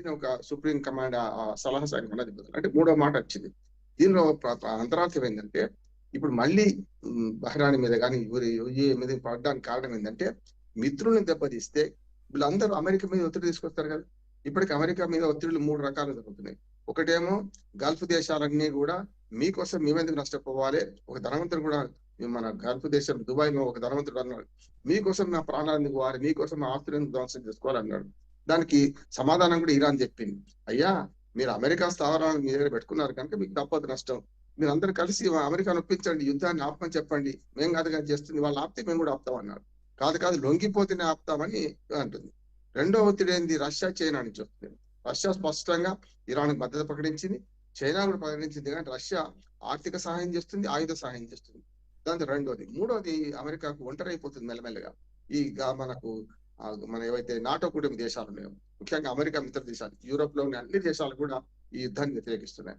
పెట్టిన ఒక supreme command సలహా సంఘం అన్నది అంటే మూడో మాట వచ్చింది. దీనిలో అంతరార్థం ఏంటంటే ఇప్పుడు మళ్ళీ బహ్రాన్ మీద కానీ యూఏ మీద పడడానికి కారణం ఏంటంటే మిత్రుల్ని దెబ్బతీస్తే వీళ్ళందరూ అమెరికా మీద ఒత్తిడి తీసుకొస్తారు కదా. ఇప్పటికి అమెరికా మీద ఒత్తిడిలు 3 రకాలు జరుగుతున్నాయి. ఒకటేమో గల్ఫ్ దేశాలన్నీ కూడా మీకోసం మేమెందుకు నష్టపోవాలి. ఒక ధనవంతుడు కూడా మన గల్ఫ్ దేశం దుబాయ్ లో ఒక ధనవంతుడు అన్నాడు, మీకోసం నా ప్రాణాలు ఎందుకు వారి, మీకోసం నా ఆస్తులను ధ్వంసం చేసుకోవాలన్నాడు. దానికి సమాధానం కూడా ఇరాన్ చెప్పింది, అయ్యా మీరు అమెరికా స్థావరాలను మీ దగ్గర పెట్టుకున్నారు కనుక మీకు తప్పదు నష్టం. మీరు అందరూ కలిసి అమెరికాను ఒప్పించండి, యుద్ధాన్ని ఆపమని చెప్పండి, మేము కాదు కానీ చేస్తుంది, వాళ్ళు ఆపితే మేము కూడా ఆపుతాం అన్నాడు. కాదు లొంగిపోతేనే ఆపుతామని అంటుంది. రెండో ఒత్తిడి ఏంది, రష్యా చైనా నుంచి వస్తుంది. రష్యా స్పష్టంగా ఇరాన్ మద్దతు ప్రకటించింది, చైనా కూడా ప్రకటించింది. కానీ రష్యా ఆర్థిక సహాయం చేస్తుంది, ఆయుధ సహాయం చేస్తుంది. దాంతో రెండోది. మూడోది, అమెరికాకు ఒంటరి అయిపోతుంది మెల్లమెల్లగా. ఈ మనకు మన ఏవైతే నాటో కూటమి దేశాలు ఉన్నాయో, ముఖ్యంగా అమెరికా మిత్ర దేశాలు, యూరోప్ లో ఉన్న అన్ని దేశాలు కూడా ఈ యుద్ధాన్ని వ్యతిరేకిస్తున్నాయి.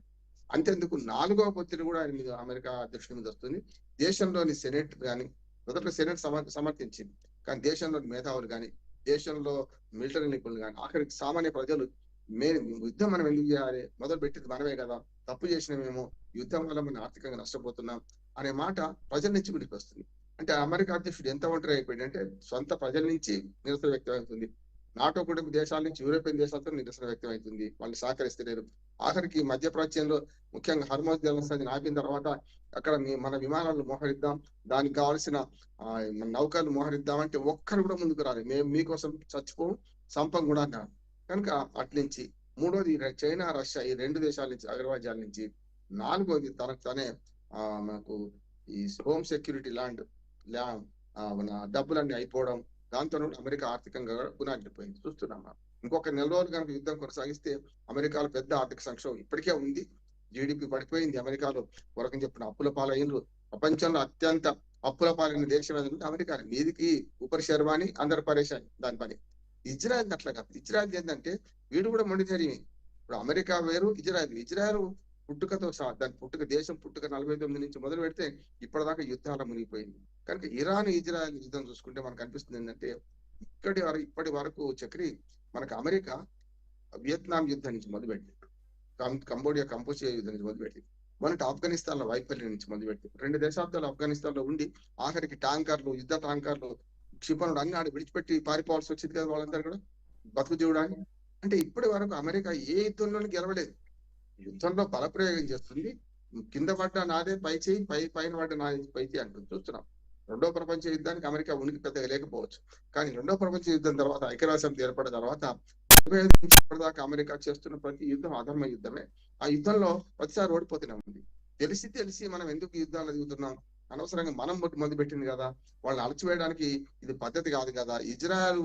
అంతేందుకు 4వ ఒత్తిడి కూడా ఆయన మీద, అమెరికా అధ్యక్షుడి మీద వస్తుంది. దేశంలోని సెనెట్ కానీ, మొదట్లో సెనెట్ సమర్థించింది, కానీ దేశంలోని మేధావులు కానీ, దేశంలో మిలిటరీ నిపుణులు కానీ, ఆఖరికి సామాన్య ప్రజలు యుద్ధం మనం ఎందుకు చేయాలి, మొదలు పెట్టింది మనమే కదా, తప్పు చేసినమేమో, యుద్ధం వల్ల మనం ఆర్థికంగా నష్టపోతున్నాం అనే మాట ప్రజల నుంచి విడికి వస్తుంది. అంటే అమెరికా అధ్యక్షుడు ఎంత ఒంటరి అయిపోయింది అంటే సొంత ప్రజల నుంచి నిరసన వ్యక్తమవుతుంది, నాటో కుటుంబ దేశాల నుంచి యూరోపియన్ దేశాలతో నిరసన వ్యక్తమవుతుంది, వాళ్ళు సహకరిస్తలేరు. ఆఖరికి మధ్యప్రాచ్యంలో ముఖ్యంగా హర్మోజ్ జలసంధిని ఆపిన తర్వాత అక్కడ మన విమానాలు మోహరిద్దాం, దానికి కావాల్సిన నౌకలు మోహరిద్దాం అంటే ఒక్కరు కూడా ముందుకు రాలేదు. మేము మీకోసం చచ్చిపోం, సంపం కూడా అన్నారు. కనుక అట్నుంచి మూడోది చైనా రష్యా, ఈ 2 దేశాల నుంచి, అగ్రరాజ్యాల నుంచి. 4వది తనకు తనే మనకు ఈ హోమ్ సెక్యూరిటీ మన డబ్బులన్నీ అయిపోవడం, దాంతో అమెరికా ఆర్థికంగా పునాగిపోయింది. చూస్తున్నాం. ఇంకొక 4 రోజులు కనుక యుద్ధం కొనసాగిస్తే అమెరికాలో పెద్ద ఆర్థిక సంక్షోభం ఇప్పటికే ఉంది. జీడిపి పడిపోయింది. అమెరికాలో వరకు చెప్పిన అప్పుల పాలైనరు. ప్రపంచంలో అత్యంత అప్పుల పాలైన దేశం ఏదంటే అమెరికా. మీదికి ఉపరి శర్వాణి, అందరు పరేషాని దాని పని. ఇజ్రాయెల్ అట్లా కాదు. ఇజ్రాయెల్ ఏంటంటే వీడు కూడా మొండిధైర్యం. ఇప్పుడు అమెరికా వేరు, ఇజ్రాయెల్ పుట్టుకతో దాని దేశం పుట్టుక 49 నుంచి మొదలు పెడితే ఇప్పటిదాకా యుద్ధాల మునిగిపోయింది. కనుక ఇరాన్ ఇజ్రాయెల్ యుద్ధం చూసుకుంటే మనకు అనిపిస్తుంది ఏంటంటే ఇప్పటి వరకు చక్రి మనకు అమెరికా వియత్నాం యుద్ధం నుంచి మొదలుపెట్టి, కంబోడియా యుద్ధం నుంచి మొదలుపెట్టి, మొదటి ఆఫ్ఘనిస్తాన్ లో వైఫల్యం నుంచి మొదలుపెట్టి 2 దశాబ్దాలు ఆఫ్ఘనిస్తాన్ లో ఉండి ఆఖరికి యుద్ధ ట్యాంకర్లు, క్షిపణులు అన్ని ఆడ విడిచిపెట్టి పారిపోవాల్సి వచ్చింది కదా వాళ్ళందరూ కూడా బతుకు చూడడానికి. అంటే ఇప్పటి వరకు అమెరికా ఏ యుద్ధంలోనూ గెలవలేదు. యుద్ధంలో బలప్రయోగం చేస్తుంది, కింద పడ్డ నాదే పై చేయి, పైన పడ్డ నాదే పై చేయి అంటుంది. చూస్తున్నాం. 2వ ప్రపంచ యుద్ధానికి అమెరికా ఉనికి పెద్దగా లేకపోవచ్చు, కానీ 2వ ప్రపంచ యుద్ధం తర్వాత, ఐక్యరాజ్యం ఏర్పడిన తర్వాత 45 నుంచి ఇప్పటిదాకా అమెరికా చేస్తున్న ప్రతి యుద్ధం అధర్మ యుద్ధమే. ఆ యుద్ధంలో ప్రతిసారి ఓడిపోతూనే ఉంది. తెలిసి మనం ఎందుకు యుద్ధాలు దిగుతున్నాం, అనవసరంగా మనం మొదలు పెట్టింది కదా, వాళ్ళని అలచివేయడానికి ఇది పద్ధతి కాదు కదా. ఇజ్రాయెల్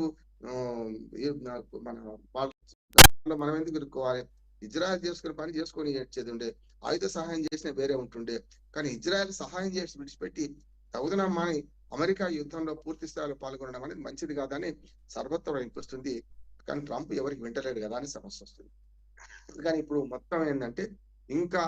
మనం ఎందుకు ఇరుక్కోవాలి, ఇజ్రాయెల్ చేసుకునే పని చేసుకొని ఏడ్చేది ఉండే, ఆయుధ సహాయం చేసిన వేరే ఉంటుండే. కానీ ఇజ్రాయెల్ సహాయం చేసి విడిచిపెట్టి తగుదనమ్మని అమెరికా యుద్ధంలో పూర్తి స్థాయిలో పాల్గొనడం అనేది మంచిది కాదని సర్వత్వం వినిపిస్తుంది. కానీ ట్రంప్ ఎవరికి వింటలేడు కదా అని సమస్య వస్తుంది. కానీ ఇప్పుడు మొత్తం ఏంటంటే ఇంకా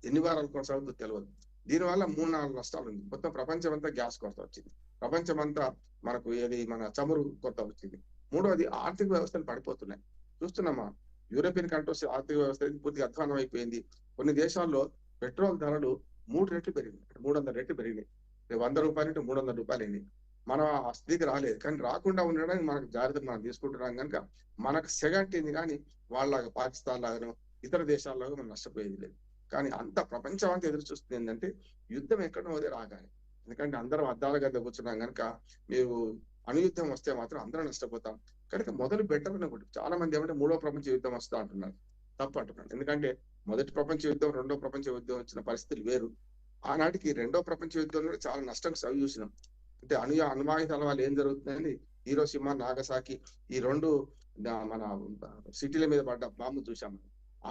ఎన్ని వారాలు కొనసాగుతుందో తెలియదు. దీనివల్ల 3-4 నష్టాలు ఉంది. మొత్తం ప్రపంచం అంతా గ్యాస్ కొరత వచ్చింది, ప్రపంచం అంతా మనకు మన చమురు కొరత వచ్చింది. మూడోది, ఆర్థిక వ్యవస్థలు పడిపోతున్నాయి. చూస్తున్నామా, యూరోపియన్ కంట్రీస్ ఆర్థిక వ్యవస్థ పూర్తిగా అధ్వానం అయిపోయింది. కొన్ని దేశాల్లో పెట్రోల్ ధరలు 3 రెట్లు పెరిగినాయి, 300 రెట్లు పెరిగినాయి. 100 రూపాయలు అంటే 300 రూపాయలు అయింది. మనం ఆ స్థితికి రాలేదు, కానీ రాకుండా ఉండడానికి మనకు జాగ్రత్తలు మనం తీసుకుంటున్నాం. కనుక మనకు సెగంటింది, కానీ వాళ్ళలాగా పాకిస్తాన్ లాగానో ఇతర దేశాల్లాగా మనం నష్టపోయేది లేదు. కానీ అంత ప్రపంచం అంతా ఎదురు చూస్తుంది ఏంటంటే యుద్ధం ఎక్కడో అదే రాగాలి. ఎందుకంటే అందరం అద్దాల గద్ద కూర్చున్నాం కనుక మీరు అణుయుద్ధం వస్తే మాత్రం అందరం నష్టపోతాం. కనుక మొదలు బెటర్ అనుకుంటు చాలా మంది ఏమంటే 3వ ప్రపంచ యుద్ధం వస్తా అంటున్నారు. తప్పు అంటున్నాను. ఎందుకంటే మొదటి ప్రపంచ యుద్ధం, 2వ ప్రపంచ యుద్ధం వచ్చిన పరిస్థితులు వేరు. ఆనాటికి 2వ ప్రపంచ యుద్ధంలో చాలా నష్టం సవి చూసినాం. అంటే అణువాయుధాల వల్ల ఏం జరుగుతుందని హీరోషిమా, నాగసాకి ఈ 2 మన సిటీల మీద పడ్డ బాంబు చూసాము.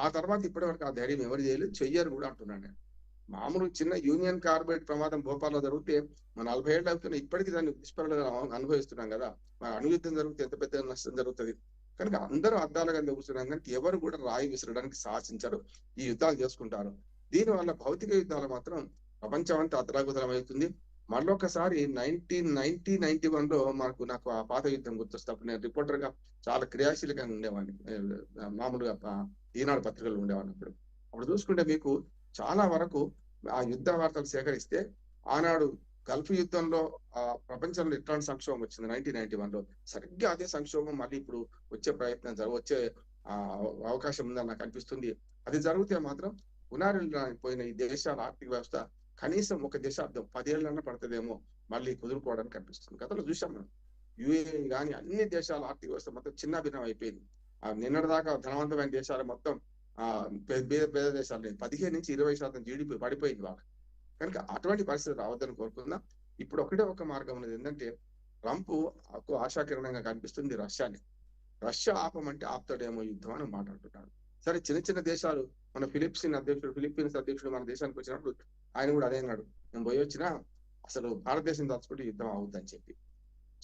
ఆ తర్వాత ఇప్పటి వరకు ఆ ధైర్యం ఎవరు చేయలేదు, చెయ్యరు కూడా అంటున్నాను నేను. మామూలు చిన్న యూనియన్ కార్బైడ్ ప్రమాదం భోపాల్లో జరిగితే మన 40 ఏళ్ళు అవుతున్నా ఇప్పటికీ దాన్ని నిష్పరణ అనుభవిస్తున్నాం కదా. మన అణుయుద్ధం జరిగితే ఎంత పెద్ద నష్టం జరుగుతుంది. కనుక అందరూ అద్దాలుగా కూర్చున్నాం కనుక ఎవరు కూడా రాయి విసరడానికి సాహసించరు, ఈ యుద్ధాలు చేసుకుంటారు. దీనివల్ల భౌతిక యుద్ధాలు మాత్రం ప్రపంచం అంతా అతలాకుతలం అవుతుంది. మళ్ళొకసారి 1991లో నాకు ఆ పాత యుద్ధం గుర్తొస్తే అప్పుడు నేను రిపోర్టర్ గా చాలా క్రియాశీలకంగా ఉండేవాడిని. మామూలుగా ఈనాడు పత్రికలో ఉండేవాడిని అప్పుడు. అప్పుడు చూసుకుంటే మీకు చాలా వరకు ఆ యుద్ధ వార్తలు సేకరిస్తే ఆనాడు గల్ఫ్ యుద్ధంలో ప్రపంచంలో ఎట్లాంటి సంక్షోభం వచ్చింది 1991లో సరిగ్గా అదే సంక్షోభం మళ్ళీ ఇప్పుడు వచ్చే అవకాశం ఉందని నాకు అనిపిస్తుంది. అది జరిగితే మాత్రం పోయిన ఈ దేశాల ఆర్థిక వ్యవస్థ కనీసం ఒక దశాబ్దం 10 ఏళ్ళన్నా పడుతుందేమో మళ్ళీ కుదురుకోవడానికి కనిపిస్తుంది. గతంలో చూసాం మనం. యుఏఈ గాని అన్ని దేశాల ఆర్థిక వ్యవస్థ మొత్తం చిన్నాభిన్నం అయిపోయింది. నిన్నటిదాకా ధనవంతమైన దేశాలు మొత్తం పేద దేశాలు 15-20% జీడీపీ పడిపోయింది వాళ్ళకి. కనుక అటువంటి పరిస్థితి రావద్దని కోరుకుందాం. ఇప్పుడు ఒకటే ఒక మార్గం ఉన్నది ఏంటంటే ట్రంప్ ఆశాకిరణంగా కనిపిస్తుంది రష్యాని. రష్యా ఆపమంటే ఆపుతాడేమో యుద్ధం అని మాట్లాడుతున్నాడు. సరే చిన్న చిన్న దేశాలు మన ఫిలిప్పీన్స్ అధ్యక్షుడు మన దేశానికి వచ్చినప్పుడు ఆయన కూడా అదే అన్నాడు, నేను పోయి వచ్చినా అసలు భారతదేశం దాచుకుంటే యుద్ధం అవుద్దని చెప్పి.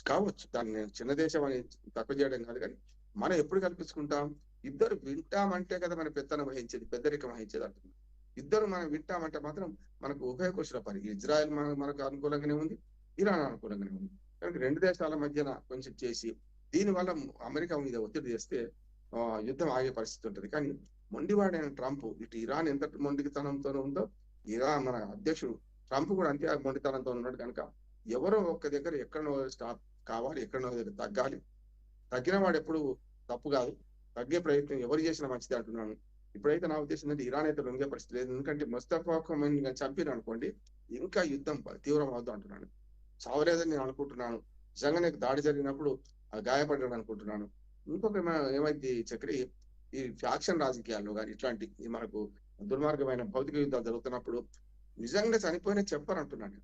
కావచ్చు దాన్ని నేను చిన్న దేశం అని తక్కువ చేయడం కాదు, కానీ మనం ఎప్పుడు కల్పించుకుంటాం? ఇద్దరు వింటామంటే కదా మన పెత్తనం వహించేది, పెద్దరికం వహించేది అంటున్నాం. ఇద్దరు మనం వింటామంటే మాత్రం మనకు ఉభయకోశల పని. ఇజ్రాయెల్ మనకు అనుకూలంగానే ఉంది, ఇరాన్ అనుకూలంగానే ఉంది. కనుక రెండు దేశాల మధ్యన కొంచెం చేసి దీనివల్ల అమెరికా మీద ఒత్తిడి చేస్తే యుద్ధం ఆగే పరిస్థితి ఉంటుంది. కానీ మొండివాడైన ట్రంప్ ఇటు ఇరాన్ ఎంత మొండితనంతో ఉందో మన అధ్యక్షుడు ట్రంప్ కూడా అంతే మొండితనంతో ఉన్నాడు. కనుక ఎవరో ఒక్క దగ్గర ఎక్కడనో స్టాప్ కావాలి, ఎక్కడనో దగ్గర తగ్గాలి. తగ్గిన వాడు ఎప్పుడు తప్పు కాదు, తగ్గే ప్రయత్నం ఎవరు చేసినా మంచిది అంటున్నాను. ఇప్పుడైతే నా ఉద్దేశం ఏంటంటే ఇరాన్ అయితే లొంగే పరిస్థితి లేదు. ఎందుకంటే ముస్తఫా ఖొమైనీ చంపిన అనుకోండి ఇంకా యుద్ధం తీవ్రం అవుద్దు అంటున్నాను. చావలేదని నేను అనుకుంటున్నాను. నిజంగానే దాడి జరిగినప్పుడు గాయపడ్డాడు అనుకుంటున్నాను. ఇంకొక ఏమైంది చక్రి, ఈ ఫ్యాక్షన్ రాజకీయాల్లో కానీ ఇట్లాంటి మనకు దుర్మార్గమైన భౌతిక యుద్ధాలు జరుగుతున్నప్పుడు నిజంగా చనిపోయినా చెప్పారంటున్నాను.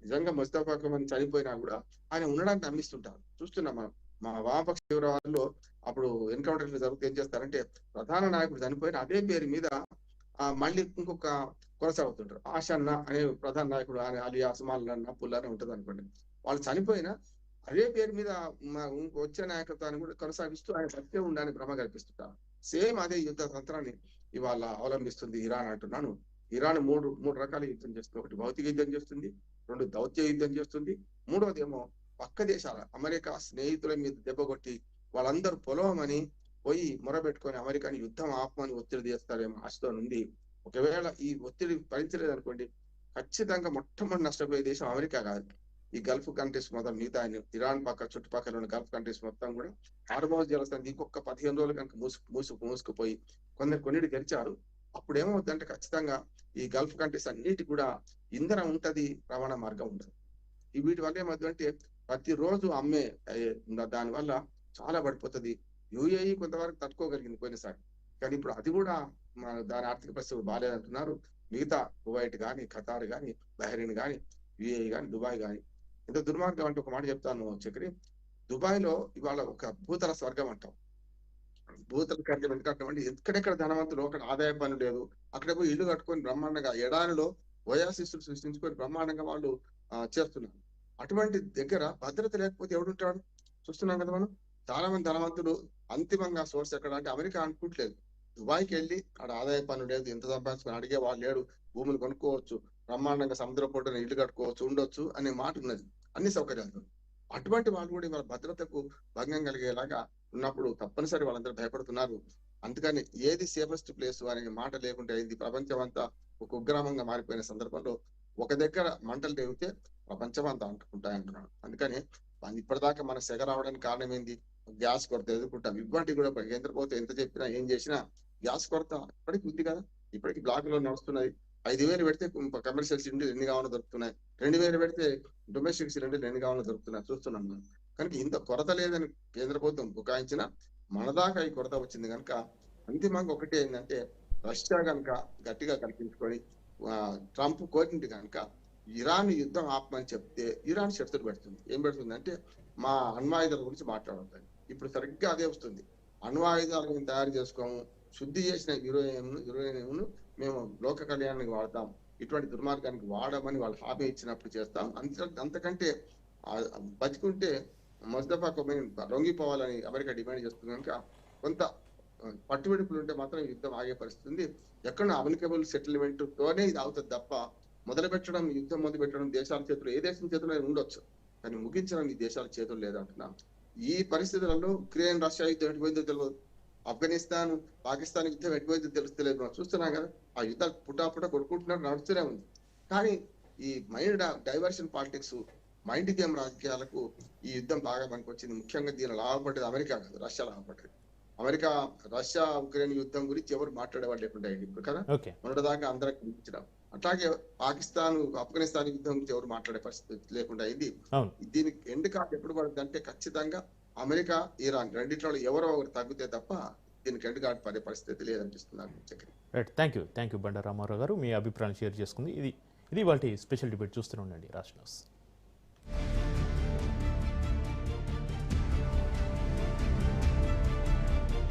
నిజంగా ముస్తఫా ఖొమైనీ చనిపోయినా కూడా ఆయన ఉండడానికి నమ్మిస్తుంటారు. చూస్తున్నాం మనం. మా వామపక్ష తీవ్రవాదుల్లో అప్పుడు ఎన్కౌంటర్లు జరిగితే ఏం చేస్తారంటే ప్రధాన నాయకుడు చనిపోయిన అదే పేరు మీద మళ్ళీ ఇంకొక కొనసాగుతుంటారు. ఆషన్న అనే ప్రధాన నాయకుడు అలీ అస్మాల్ పుల్లానే ఉంటుంది అనుకోండి. వాళ్ళు చనిపోయినా అదే పేరు మీద వచ్చే నాయకత్వాన్ని కూడా కొనసాగిస్తూ ఆయన సత్య ఉండాలని భ్రమ కల్పిస్తుంటారు. సేమ్ అదే యుద్ధ తంత్రాన్ని ఇవాళ అవలంబిస్తుంది ఇరాన్ అంటున్నాను. ఇరాన్ మూడు రకాల యుద్ధం చేస్తుంది. ఒకటి భౌతిక యుద్ధం చేస్తుంది, రెండు దౌత్య యుద్ధం చేస్తుంది, మూడవది ఏమో పక్క దేశాల అమెరికా స్నేహితుల మీద దెబ్బకొట్టి వాళ్ళందరూ పొలవమని పోయి మొరబెట్టుకొని అమెరికాని యుద్ధం ఆపమని ఒత్తిడి చేస్తారేమో ఆశతో ఉంది. ఒకవేళ ఈ ఒత్తిడి భరించలేదు అనుకోండి, ఖచ్చితంగా మొట్టమొదటి నష్టపోయే దేశం అమెరికా కాదు, ఈ గల్ఫ్ కంట్రీస్ మొత్తం మిగతా ఇరాన్ చుట్టుపక్కల ఉన్న గల్ఫ్ కంట్రీస్ మొత్తం కూడా హార్మోజ్ జలసంధి ఇంకొక 15 రోజులు కనుక మూసుకుపోయి కొన్నిటి గెలిచారు. అప్పుడు ఏమవుతుందంటే ఖచ్చితంగా ఈ గల్ఫ్ కంట్రీస్ అన్నిటి కూడా ఇంధనం ఉంటది, రవాణా మార్గం ఉండదు. వీటి వల్ల ఏమవుతుందంటే ప్రతిరోజు అమ్మే దానివల్ల చాలా పడిపోతుంది. యుఏఈ కొంతవరకు తట్టుకోగలిగింది పోయినసారి, కానీ ఇప్పుడు అది కూడా దాని ఆర్థిక పరిస్థితులు బాగాలేదంటున్నారు. మిగతా కువైట్ కానీ, ఖతార్ కానీ, బహ్రెయిన్ కానీ, యుఏఈ కానీ, దుబాయ్ కానీ. ఎంత దుర్మార్గం అంటే ఒక మాట చెప్తాను చక్రి, దుబాయ్ లో ఇవాళ ఒక భూతల స్వర్గం అంటాం. భూతల స్వర్గం ఎందుకంటాం అంటే ఎక్కడెక్కడ ధనవంతులు అక్కడ ఆదాయ పన్ను లేదు, అక్కడ పోయి ఇల్లు కట్టుకొని బ్రహ్మాండంగా ఎడారిలో ఓయాసిస్టులు సృష్టించుకొని బ్రహ్మాండంగా వాళ్ళు చేస్తున్నారు. అటువంటి దగ్గర భద్రత లేకపోతే ఎవడుంటాడు? చూస్తున్నాం కదా మనం. చాలా మంది ధనవంతులు అంతిమంగా సోర్స్ ఎక్కడ అంటే అమెరికా అనుకుంటలేదు. దుబాయ్కి వెళ్ళి అక్కడ ఆదాయ పన్ను లేదు, ఎంత సంపాదించుకొని అడిగే వాళ్ళు లేడు, భూములు కొనుక్కోవచ్చు, బ్రహ్మాండంగా సముద్ర పొట్టున ఇల్లు కట్టుకోవచ్చు, ఉండొచ్చు అనే మాట ఉన్నది, అన్ని సౌకర్యాలు. అటువంటి వాళ్ళు కూడా ఇవాళ భద్రతకు భంగం కలిగేలాగా ఉన్నప్పుడు తప్పనిసరి వాళ్ళందరూ భయపడుతున్నారు. అందుకని ఏది సేఫెస్ట్ ప్లేస్ అనే మాట లేకుండా అయింది. ప్రపంచం అంతా ఒక ఉగ్రామంగా మారిపోయిన సందర్భంలో ఒక దగ్గర మంటలు రేగితే ప్రపంచం అంతా అంటుకుంటాయంటున్నాడు. అందుకని ఇప్పటిదాకా మన సెగ రావడానికి కారణం ఏంది? గ్యాస్ కొరత ఎదుర్కొంటాం. ఇవ్వంటి కూడా కేంద్ర ప్రభుత్వం ఎంత చెప్పినా ఏం చేసినా గ్యాస్ కొరత ఇప్పటికి ఉంది కదా. ఇప్పటికి బ్లాక్ లో నడుస్తున్నది. 5,000 పెడితే కమర్షియల్ సిలిండర్ ఎన్ని కావాలో దొరుకుతున్నాయి, 2,000 పెడితే డొమెస్టిక్ సిలిండర్ ఎన్ని కావాలో దొరుకుతున్నాయి, చూస్తున్నాం మనం. కనుక ఇంత కొరత లేదని కేంద్ర ప్రభుత్వం బుకాయించిన మన దాకా ఈ కొరత వచ్చింది. కనుక అంతిమంగా ఒకటి ఏంటంటే రష్యా కనుక గట్టిగా కల్పించుకొని ట్రంప్ కోరింది కనుక ఇరాన్ యుద్ధం ఆపమని చెప్తే ఇరాన్ షరతులు పెడుతుంది. ఏం పెడుతుంది అంటే మా అణ్వాయుధాల గురించి మాట్లాడుతుంది. ఇప్పుడు సరిగ్గా అదే వస్తుంది. అణ్వాయుధాలు మేము తయారు చేసుకోము, శుద్ధి చేసిన యురేనియంను మేము లోక కళ్యాణానికి వాడతాం, ఇటువంటి దుర్మార్గానికి వాడమని వాళ్ళు హామీ ఇచ్చినప్పుడు చేస్తాం. అంతకంటే బతికుంటే ముస్తఫా ఖొమైనీ లొంగిపోవాలని అమెరికా డిమాండ్ చేస్తుంది. కనుక కొంత పట్టుబిడుపులు ఉంటే మాత్రం యుద్ధం ఆగే పరిస్థితి ఉంది. ఎక్కడ అమెరికబుల్ సెటిల్మెంట్ తోనే ఇది అవుతుంది తప్ప మొదలుపెట్టడం, యుద్ధం మొదలుపెట్టడం దేశాల చేతుల్లో, ఏ దేశం చేతుల్లో ఉండొచ్చు, కానీ ముగించడం ఈ దేశాల చేతులు లేదంటున్నాం. ఈ పరిస్థితులలో ఉక్రెయిన్ రష్యా యుద్ధం ఎటుపోయిందో తెలియదు, ఆఫ్ఘనిస్తాన్ పాకిస్తాన్ యుద్ధం ఎటుపోయిందో తెలుస్తలేదు. మనం చూస్తున్నాం కదా, ఆ యుద్ధాలు పుటాపుట కొట్టుకుంటున్నారు, నడుస్తూనే ఉంది. కానీ ఈ mind diversion politics, mind game రాజకీయాలకు ఈ యుద్ధం బాగా పనికొచ్చింది. ముఖ్యంగా దీని లాభపడ్డది అమెరికా కాదు, రష్యా లాభపడ్డది. అమెరికా రష్యా ఉక్రెయిన్ యుద్ధం గురించి ఎవరు మాట్లాడేవాళ్ళు లేకుండా అయింది ఇప్పుడు కదా, మొన్నటిదాకా అందరికి కనిపించడం. అట్లాగే పాకిస్తాన్ ఆఫ్ఘనిస్తాన్ యుద్ధం గురించి ఎవరు మాట్లాడే పరిస్థితి లేకుండా అయింది. దీనికి ఎండ్ కార్డ్ ఎప్పుడు పడుతుంది అంటే ఖచ్చితంగా అమెరికా ఇరాన్ రెండిట్లో ఎవరో ఒకరు తగ్గితే తప్ప దీనికి ఎండ్ కార్డ్ పడే పరిస్థితి లేదనిపిస్తున్నారు. Right, thank you Bandaru Ramarao garu, మీ అభిప్రాయాలు షేర్ చేసుకుంది. ఇది వాటి స్పెషల్ డిబేట్. చూస్తూనే ఉండండి రాజ్ న్యూస్.